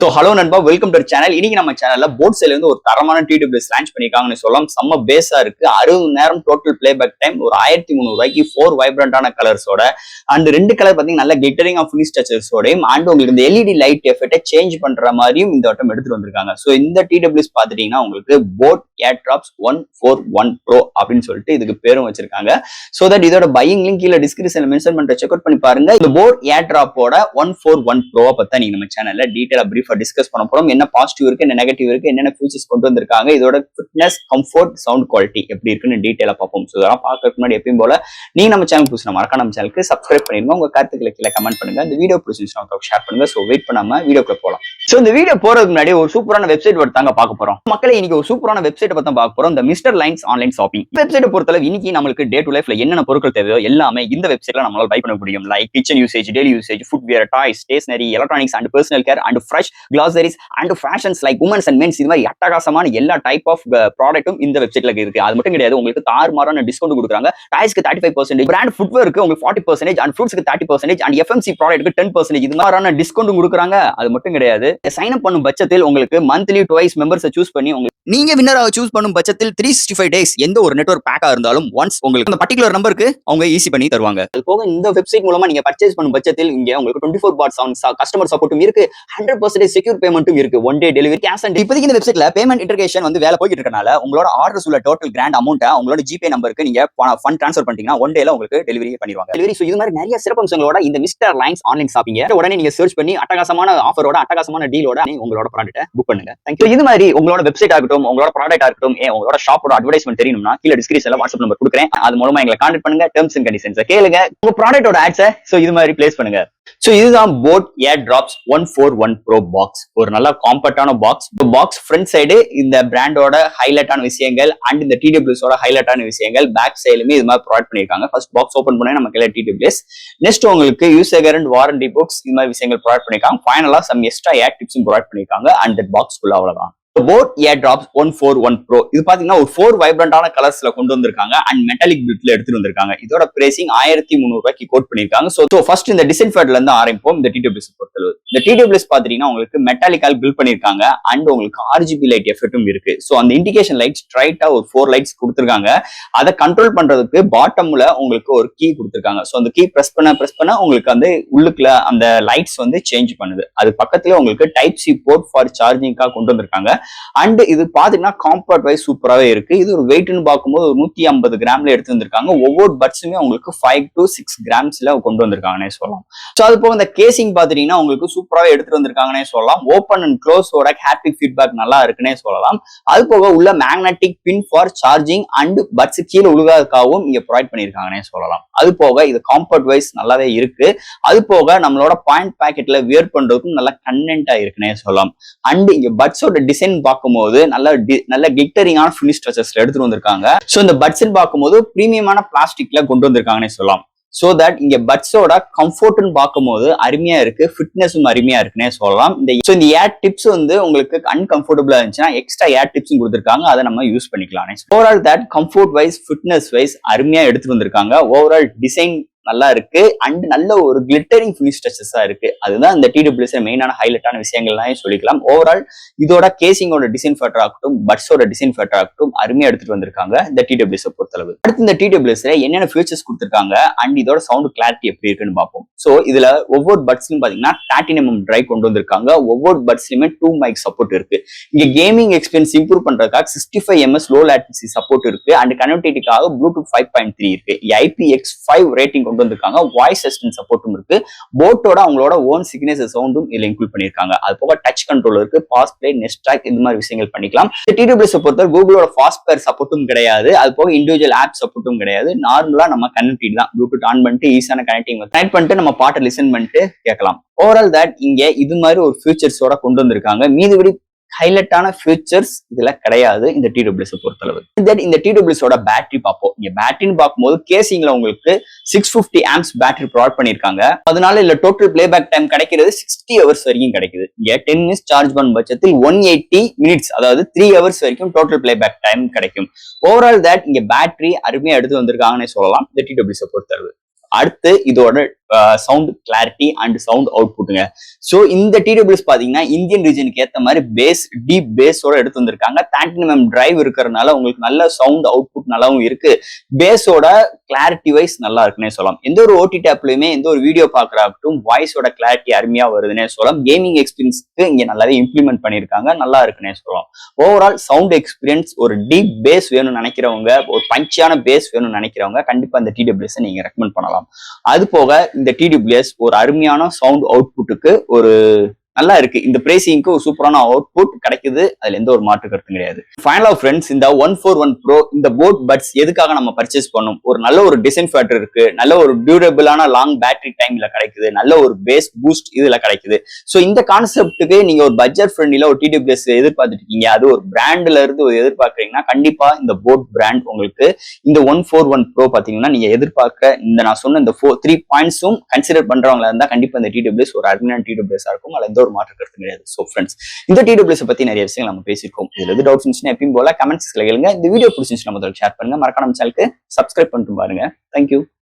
Hello நண்பா, welcome to channel. இன்னைக்கு நம்ம சேனல்ல போட்ஸ்ல இருந்து ஒரு தரமான TWS லான்ச் பண்ணிருக்காங்கன்னு சொல்லலாம். செம்ம பேஸா இருக்கு. 60 மணி நேரம் டோட்டல் பிளேபேக் டைம், ஒரு 1300 ரூபாய்க்கு 4 வைப்ரண்டான கலர்ஸோட அண்ட் 2 கலர் பாத்தீங்கன்னா நல்ல கிளிட்டரிங் ஆஃப் ஃபினிஷ் டச்சஸோடையும் அண்ட் உங்களுக்கு இந்த LED லைட் எஃபெக்ட்டை சேஞ்ச் பண்ற மாதிரியும் இந்த வட்டம் எடுத்துட்டு வந்திருக்காங்க. சோ இந்த TWS பாத்துட்டீங்கன்னா உங்களுக்கு போட் ஏர்ட்ராப்ஸ் 141 Pro அப்படின்னு சொல்லிட்டு இதுக்கு பேரும் வச்சிருக்காங்க. சோ தட் இதோட பையிங் லிங்க் கீழே டிஸ்கிரிப்ஷன்ல மென்ஷன் பண்ற செக் அவுட் பண்ணி பாருங்க. இந்த போட் ஏர்ட்ராப்போட 141 Pro பத்தி நீங்க நம்ம சேனல்ல டீடைலா பிரீஃப் டிஸ்கஸ் பண்ண போறோம். என்ன பாசிட்டிவ் இருக்கு, என்ன நெகட்டிவ் இருக்கு, என்னென்ன ஃபீச்சர்ஸ் கொண்டு வந்திருக்காங்க, இதோட ஃபிட்னஸ், கம்ஃபர்ட், சவுண்ட் குவாலிட்டி எப்படி இருக்குன்னு டீடைலா பார்ப்போம். சோ இதெல்லாம் பார்க்கறதுக்கு முன்னாடி எப்பயும் போல நீங்க நம்ம சேனல் புதுசா மறக்காம நம்ம சேனலுக்கு சப்ஸ்கிரைப் பண்ணிருங்க. உங்க கருத்துக்களை கீழே கமெண்ட் பண்ணுங்க. இந்த வீடியோ பிடிச்சிருந்தா ஷேர் பண்ணுங்க. சோ வெயிட் பண்ணாம வீடியோக்குள்ள போலாம். சோ இந்த வீடியோ போறதுக்கு முன்னாடி ஒரு சூப்பரான வெப்சைட் தாங்க பார்க்க போறோம். மக்களே, இன்னைக்கு ஒரு சூப்பரான வெப்சைட் பத்தி பார்க்க போறோம். இந்த மிஸ்டர் லைன்ஸ் ஆன்லைன் ஷாப்பிங் வெப்சைட்டை பொறுத்தளவு இன்னைக்கு நமக்கு டே டு லைஃப்ல என்னென்ன பொருட்கள் தேவையோ எல்லாமே இந்த வெப்சைட்ல நம்மளால பை பண்ண முடியும். Like kitchen usage, daily usage, footwear, toys, stationery, electronics and personal care and fresh groceries and fashions like women's and men's, இது மாதிரி அட்டகாசமான எல்லா டைப் ஆஃப் ப்ராடக்ட்டும் இந்த வெப்சைட்ல இருக்கு. அது மட்டும் கிடையாது, உங்களுக்கு தாறுமாறான டிஸ்கவுண்ட் கொடுக்குறாங்க. டாய்ஸ்க்கு 35%, பிராண்ட் ஃபுட்வேருக்கு உங்களுக்கு 40% அண்ட் ஃப்ரூட்ஸ்க்கு 30% அண்ட் FMC ப்ராடக்ட்க்கு 10%, இது மாதிரியான டிஸ்கவுண்ட் கொடுக்குறாங்க. அது மட்டும் கிடையாது, சைன் அப் பண்ணும் பட்சத்தில் உங்களுக்கு மந்த்லி டுவைஸ் மெம்பர்ஸை சூஸ் பண்ணி நீங்க வின்னராக சூஸ் பண்ணும் பட்சத்தில் 365 டேஸ் எந்த ஒரு நெட்வொர்க் பேக்கா இருந்தாலும் ஒன்ஸ் உங்களுக்கு அந்த பர்டிகுலர் நம்பருக்கு அவங்க ஈஸி பண்ணி தருவாங்க. அது போக இந்த வெப்சைட் மூலமா நீங்க பர்ச்சேஸ் பண்ணும் பட்சத்தில் இங்க உங்களுக்கு 24/7 கஸ்டமர் சப்போர்ட்டும் இருக்கு, 100% செக்யூர் பேமெண்ட்டும் இருக்கு, one day delivery, cash on. இப்போதைக்கு இந்த வெப்சைட்ல பேமெண்ட் இன்டர்கேஷன் வேலை போயிட்டு இருக்கனால உங்களோட ஆர்டர்ஸ் உள்ள டோட்டல் கிராண்ட் அமௌண்ட்டை உங்களோட ஜிபே நம்பருக்கு நீங்க ஃபண்ட் ட்ரான்ஸ்ஃபர் பண்ணிட்டீங்கன்னா ஒன் டேல உங்களுக்கு டெலிவரி பண்ணிடுவாங்க. டெலிவரி. சோ இது மாதிரி நிறைய சிறப்பம்சங்களோட இந்த மிஸ்டர் லைன்ஸ் ஆன்லைன் ஷாப்பிங் உடனே நீங்க சர்ச் பண்ணி அட்டகாசமான ஆஃபரோட, அட்டகாசமான டீலோட உங்களோட ப்ராடக்ட்டை புக் பண்ணுங்க. தேங்க்யூ. இது மாதிரி உங்களோட வெப்சைட் ஆகட்டும், உங்களோட ப்ராடக்ட் ஆகட்டும், உங்களோட ஷாப்போட அட்வர்டைஸ்மென்ட் தெரியணும்னா கீழே டிஸ்கிரிப்ஷன்ல வாட்ஸ்அப் நம்பர் கொடுக்குறேன். அது மூலமா எங்களை கான்டாக்ட் பண்ணுங்க. டெர்ம்ஸ் அண்ட் கண்டிஷன்ஸ் கேளுங்க. உங்க ப்ராடக்ட்டோட ஆட்ஸை இது மாதிரி பிளேஸ் பண்ணுங்க. சோ இதுதான் போட் ஏர்ட்ராப்ஸ் 141 Pro பாக்ஸ். ஒரு நல்ல காம்பேக்டான பாக்ஸ். பாக்ஸ் ஃப்ரண்ட் சைடு இந்த பிராண்டோட ஹைலைட்டான விஷயங்கள் அண்ட் இந்த TWS ஓட ஹைலைட்டான விஷயங்கள், பேக் சைடுமே இது மாதிரி ப்ரொவைட் பண்ணிருக்காங்க. ஃபர்ஸ்ட் பாக்ஸ் ஓபன் பண்ணா நமக்கு எல்லாம் TWS, நெக்ஸ்ட் உங்களுக்கு யூசர் கேரண்ட், வாரண்டி புக்ஸ், இது மாதிரி விஷயங்கள் ப்ரொவைட் பண்ணிருக்காங்க. ஃபைனலா சம் எக்ஸ்ட்ரா ஏர் டிப்ஸும் ப்ரொவைட் பண்ணிருக்காங்க. அண்ட் தட் பாக்ஸ்க்குள்ள அவ்வளவுதான். போட் ஏர்ட்ராப்ஸ் 141 Pro இது பாத்தீங்கன்னா ஒரு 4 வைப்ரண்டான கலர்ஸ்ல கொண்டு வந்திருக்காங்க அண்ட் மெட்டாலிக் பில்ட்ல எடுத்துட்டு வந்திருக்காங்க. இதோட பிரைசிங் 1300 ரூபாய்க்கு கோட் பண்ணிருக்காங்க. சோ ஃபர்ஸ்ட் இந்த டிசைன் ஃபேட்ல இருந்து ஆரம்பிப்போம். இந்த TWS பொறுத்தளவு இந்த TWS பாத்தீங்கன்னா உங்களுக்கு மெட்டாலிக்கால் பில்ட் பண்ணிருக்காங்க அண்ட் உங்களுக்கு RGB லைட் எஃபெக்ட்டும் இருக்கு. சோ அந்த இண்டிகேஷன் லைட் ஸ்ட்ரைட்டா ஒரு 4 லைட்ஸ் கொடுத்திருக்காங்க. அதை கண்ட்ரோல் பண்றதுக்கு பாட்டம்ல உங்களுக்கு ஒரு கீ கொடுத்திருக்காங்க. சோ அந்த கீ பிரஸ் பண்ண உங்களுக்கு அந்த உள்ளுக்குள்ள அந்த லைட்ஸ் சேஞ்ச் பண்ணுது. அது பக்கத்துல உங்களுக்கு டைப் C போர்ட் ஃபார் சார்ஜிங்காக கொண்டு வந்திருக்காங்க. அண்ட் இது பாத்தீங்கன்னா காம்பேக்ட் வைஸ் சூப்பராவே இருக்கு. இது ஒரு வெயிட்னு பார்க்கும்போது ஒரு 150 கிராம்ல எடுத்து வந்திருக்காங்க. ஒவ்வொரு பட்ஸுமே உங்களுக்கு 5 to 6 கிராம்ஸ்ல கொண்டு வந்திருக்காங்கன்னே சொல்லலாம். சோ அது போக இந்த கேசிங் பாத்தீங்கன்னா உங்களுக்கு சூப்பராவே எடுத்துட்டு வந்திருக்காங்கன்னே சொல்லலாம். ஓப்பன் அண்ட் க்ளோஸோட ஹாப்டிக் ஃபீட்பேக் நல்லா இருக்குன்னே சொல்லலாம். அது போக உள்ள magnetic pin for charging and buds கீழே உழுகாதுக்காகவும் இங்க ப்ரொவைட் பண்ணிருக்காங்கன்னே சொல்லலாம். அது போக இது காம்பேக்ட் வைஸ் நல்லாவே இருக்கு. அது போக நம்மளோட பாயிண்ட் பாக்கெட்ல வியர் பண்றதுக்கும் நல்லா கன்வென்ட்டா இருக்குன்னே சொல்லலாம். அண்ட் இங்க பட்ஸோட டிசைன் பார்க்கும்போது நல்ல கிளிட்டரிங்கான ஃபினிஷ் டச்சஸ்ல எடுத்துட்டு வந்திருக்காங்க. சோ இந்த பட்ஸ் பார்க்கும்போது பிரீமியமான பிளாஸ்டிக்ல கொண்டு வந்திருக்காங்கன்னே சொல்லலாம். சோ தட் இங்க பட்ஸோட கம்ஃபர்ட்னு பார்க்கும்போது அருமையா இருக்கு, ஃபிட்னஸும் அருமையா இருக்குன்னே சொல்லலாம். இந்த ஏர் டிப்ஸ் உங்களுக்கு அன்கம்ஃபர்டபுளா இருந்துச்சுன்னா எக்ஸ்ட்ரா ஏர் டிப்ஸும் கொடுத்திருக்காங்க. அதை நம்ம யூஸ் பண்ணிக்கலாம். Overall that comfort wise, fitness wise அருமையா எடுத்துட்டு வந்திருக்காங்க. ஓவரால் டிசைன் நல்லா இருக்கு அண்ட் நல்ல ஒரு கிளிட்டரிங் ஃபினிஷ் டச்சஸா இருக்கு. அதுதான் இந்த TWS மெயினான ஹைலைட்டான விஷயங்கள்லாம் சொல்லிக்கலாம். ஓவரால் இதோட கேசிங்கோட டிசைன் ஃபேக்டர் ஆகட்டும், பட்ஸோட டிசைன் ஃபேக்டர் ஆகட்டும் அருமையா எடுத்துட்டு வந்திருக்காங்க இந்த TWS பொறுத்தளவு. அடுத்து இந்த TWS என்னென்ன ஃபீச்சர்ஸ் கொடுத்திருக்காங்க அண்ட் இதோட சவுண்ட் கிளாரிட்டி எப்படி இருக்குன்னு பார்ப்போம். சோ இதுல ஒவ்வொரு பட்ஸ்லயும் பாத்தீங்கன்னா பிளாட்டினம் டிரைவ் கொண்டு வந்திருக்காங்க. ஒவ்வொரு பட்ஸ்லயுமே 2 மைக் சப்போர்ட் இருக்கு. இங்க கேமிங் எக்ஸ்பீரியன்ஸ் இம்ப்ரூவ் பண்றதுக்காக 65 ms லோ லேட்டன்சி சப்போர்ட் இருக்கு அண்ட் கனெக்டிவிட்டிக்காக ப்ளூடூத் 5.3 இருக்கு. IPX5 ரேட்டிங் கொண்டு வந்திருக்காங்க. வாய்ஸ் அசிஸ்டன்ட் சப்போர்ட்டும் இருக்கு. போட்டோட அவங்களோட ஓன் சிக்னேச்சர் சவுண்டும் இதுல இன்க்ளூட் பண்ணிருக்காங்க. அது போக டச் கண்ட்ரோல் இருக்கு, பாஸ் பிளே, நெக்ஸ்ட் ட்ராக், இந்த மாதிரி விஷயங்கள் பண்ணிக்கலாம். TWS பொறுத்தவரை கூகுளோட ஃபாஸ்ட் பேர் சப்போர்ட்டும் கிடையாது. அது போக இண்டிவிஜுவல் ஆப் சப்போர்ட்டும் கிடையாது. நார்மலா நம்ம கனெக்டிவ் தான். ப்ளூடூத் ஆன் பண்ணிட்டு ஈஸியான கனெக்ட் பண்ணிட்டு நம்ம பாட்டை லிசன் பண்ணிட்டு கேட்கலாம். ஓவரால் தட் இங்க இது மாதிரி ஒரு ஃபியூச்சர்ஸோட கொண்டு வந்திருக்காங்க. மீதுபடி ஹைலைட்டான ஃபியூச்சர்ஸ் இதுல கிடையாது இந்த TWS பொறுத்தளவு. இந்த TWS ஓட பேட்டரி பார்ப்போம். இங்க பேட்டரின்னு பார்க்கும்போது கேசிங்ல உங்களுக்கு 650 amps பேட்டரி ப்ரொவைட் பண்ணிருக்காங்க. அதனால இல்ல டோட்டல் பிளேபேக் டைம் கிடைக்கிறது 60 hours வரைக்கும் கிடைக்குது. இங்க 10 minutes சார்ஜ் பண்ணும் பட்சத்தில் 180 minutes, அதாவது 3 hours வரைக்கும் டோட்டல் பிளேபேக் டைம் கிடைக்கும். ஓவரால் தட் இங்க பேட்டரி அருமையா எடுத்து வந்திருக்காங்கன்னு சொல்லலாம் இந்த TWS பொறுத்தளவு. அடுத்து இதோட சவுண்ட் கிளாரிட்டி அண்ட் சவுண்ட் அவுட்புட்டுங்க. ஸோ இந்த டிடபிள்யூஎஸ் பாத்தீங்கன்னா இந்தியன் ரீஜனுக்கு ஏற்ற மாதிரி பேஸ் டீப் பேஸோட எடுத்து வந்திருக்காங்க. 30mm டிரைவ் இருக்கிறதுனால உங்களுக்கு நல்ல சவுண்ட் அவுட்புட் நல்லாவும் இருக்கு. பேஸோட கிளாரிட்டி வைஸ் நல்லா இருக்குன்னே சொல்லலாம். எந்த ஒரு ஓடிடி ஆப்லயுமே எந்த ஒரு வீடியோ பார்க்கறாகட்டும் வாய்ஸோட கிளாரிட்டி அருமையா வருதுன்னே சொல்லலாம். கேமிங் எக்ஸ்பீரியன்ஸ்க்கு இங்க நல்லாவே இம்ப்ளிமெண்ட் பண்ணியிருக்காங்க, நல்லா இருக்குன்னே சொல்லலாம். ஓவரால் சவுண்ட் எக்ஸ்பீரியன்ஸ் ஒரு டீப் பேஸ் வேணும்னு நினைக்கிறவங்க, ஒரு பஞ்சான பேஸ் வேணும்னு நினைக்கிறவங்க கண்டிப்பா இந்த டிடபிள்யூஎஸ் நீங்க ரெக்கமெண்ட் பண்ணலாம். அது போக இந்த டிடபிள்யூஎஸ் ஒரு அருமையான சவுண்ட் அவுட்புட்டுக்கு ஒரு நல்லா இருக்கு. இந்த பிரைசிங்க்கு ஒரு சூப்பரான அவுட்புட் கிடைக்குது, அதுல எந்த ஒரு மாற்று கருத்தும் கிடையாது. ஃபைனலா ஃப்ரெண்ட்ஸ், இந்த 141 Pro இந்த போட் பட்ஸ் எதுக்காக நம்ம பர்ச்சேஸ் பண்ணோம்? ஒரு நல்ல ஒரு டிசைன் ஃபேக்டர் இருக்கு, நல்ல ஒரு டியூரபிளான லாங் பேட்டரி டைம்ல கிடைக்குது, நல்ல ஒரு பேஸ் பூஸ்ட் இதுல கிடைக்குது. சோ இந்த கான்செப்ட்டுக்கு நீங்க ஒரு பட்ஜெட் ஃப்ரெண்ட்லில ஒரு டிடபிள்யூஎஸ் எதிர்பார்த்துட்டு இருக்கீங்க, அது ஒரு பிராண்ட்ல இருந்து ஒரு எதிர்பார்க்கறீங்கன்னா கண்டிப்பா இந்த போட் பிராண்ட் உங்களுக்கு இந்த 141 Pro பாத்தீங்கன்னா நீங்க எதிர்பார்க்க இந்த நான் சொன்ன இந்த 3 பாயிண்ட்ஸும் கன்சிடர் பண்றவங்களா இருந்தா கண்டிப்பா இந்த டிடபிள்யூஎஸ் ஒரு அருமையான டிடபிள்யூஎஸ் இருக்கும், அதுல எந்த ஒரு மாற்று கருத்து கிடையாது. சோ ஃப்ரெண்ட்ஸ், இந்த டிடபிள்யூஎஸ் பத்தி நிறைய விஷயங்கள் நம்ம பேசியிருக்கோம். இதுல எது டவுட்ஸ் இருந்துச்சுன்னா எப்பயும் போல கமெண்ட்ஸ்ல கேளுங்க. இந்த வீடியோ பிடிச்சிருந்துச்சுன்னா முதல்ல ஷேர் பண்ணுங்க, மறக்காம நம்ம சேனலுக்கு சப்ஸ்கிரைப் பண்ணிட்டு பாருங்க. தேங்க்யூ.